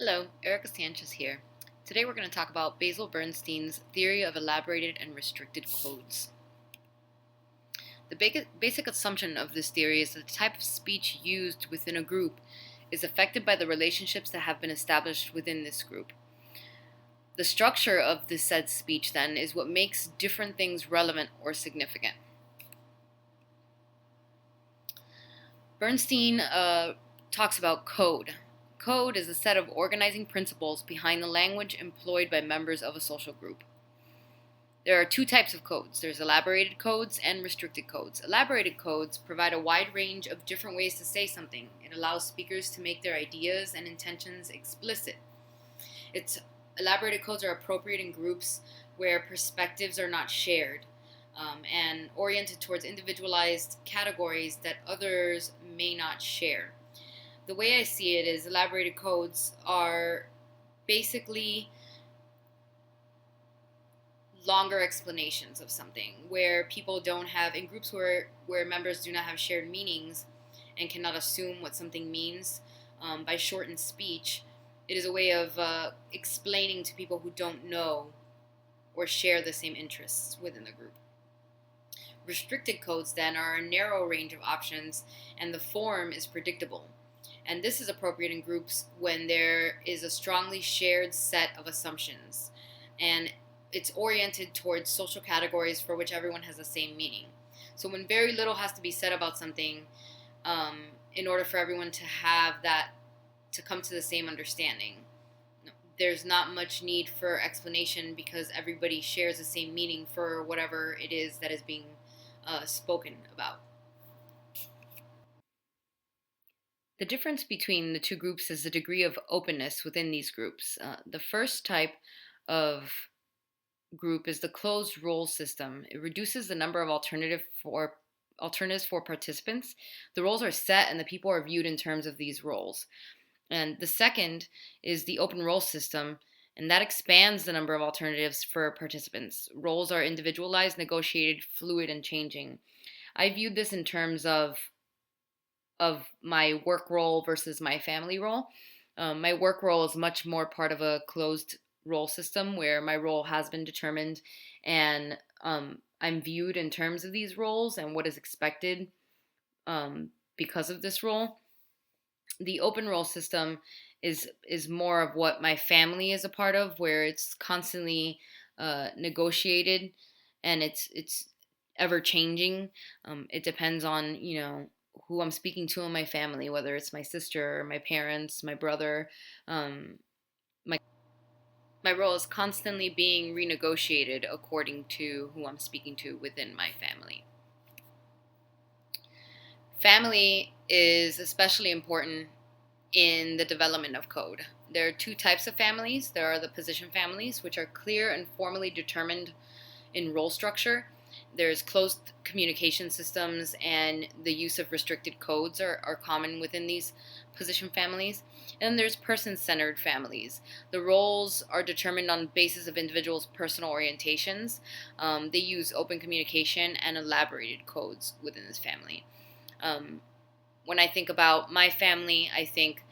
Hello, Erica Sanchez here. Today we're going to talk about Basil Bernstein's theory of elaborated and restricted codes. The basic assumption of this theory is that the type of speech used within a group is affected by the relationships that have been established within this group. The structure of this said speech, then, is what makes different things relevant or significant. Bernstein talks about code. Code is a set of organizing principles behind the language employed by members of a social group. There are two types of codes. There's elaborated codes and restricted codes. Elaborated codes provide a wide range of different ways to say something. It allows speakers to make their ideas and intentions explicit. Elaborated codes are appropriate in groups where perspectives are not shared and oriented towards individualized categories that others may not share. The way I see it is elaborated codes are basically longer explanations of something where people don't have, in groups where members do not have shared meanings and cannot assume what something means by shortened speech. It is a way of explaining to people who don't know or share the same interests within the group. Restricted codes then are a narrow range of options and the form is predictable. And this is appropriate in groups when there is a strongly shared set of assumptions and it's oriented towards social categories for which everyone has the same meaning. So when very little has to be said about something in order for everyone to have that, to come to the same understanding, there's not much need for explanation because everybody shares the same meaning for whatever it is that is being spoken about. The difference between the two groups is the degree of openness within these groups. The first type of group is the closed role system. It reduces the number of alternatives for participants. The roles are set and the people are viewed in terms of these roles. And the second is the open role system, and that expands the number of alternatives for participants. Roles are individualized, negotiated, fluid, and changing. I viewed this in terms of my work role versus my family role. My work role is much more part of a closed role system where my role has been determined and I'm viewed in terms of these roles and what is expected because of this role. The open role system is more of what my family is a part of, where it's constantly negotiated and it's ever changing. It depends on who I'm speaking to in my family, whether it's my sister, my parents, my brother. My role is constantly being renegotiated according to who I'm speaking to within my family. Family is especially important in the development of code. There are two types of families. There are the position families, which are clear and formally determined in role structure. There's closed communication systems and the use of restricted codes are common within these position families. And then there's person-centered families. The roles are determined on the basis of individuals' personal orientations. They use open communication and elaborated codes within this family. When I think about my family, I think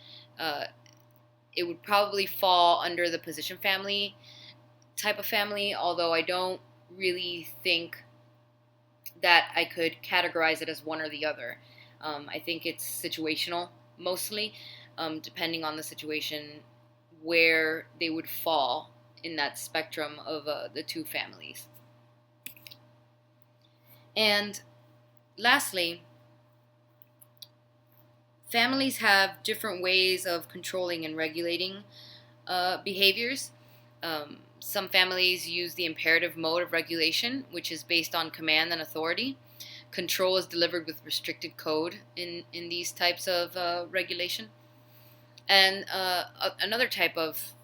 it would probably fall under the position family type of family, although I don't really think that I could categorize it as one or the other. I think it's situational mostly, depending on the situation where they would fall in that spectrum of the two families. And lastly, families have different ways of controlling and regulating behaviors. Some families use the imperative mode of regulation, which is based on command and authority. Control is delivered with restricted code in these types of regulation. And another type of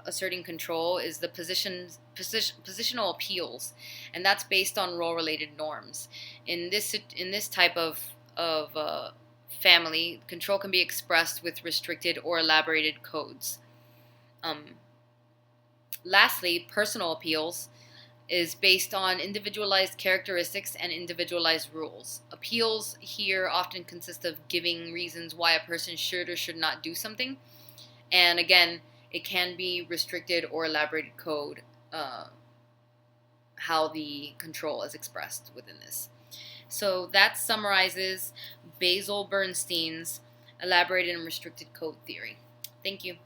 asserting control is the positional appeals, and that's based on role-related norms. In this type of family, control can be expressed with restricted or elaborated codes. Lastly, personal appeals is based on individualized characteristics and individualized rules. Appeals here often consist of giving reasons why a person should or should not do something, And again, it can be restricted or elaborated code, how the control is expressed within this. So that summarizes Basil Bernstein's elaborated and restricted code theory. Thank you.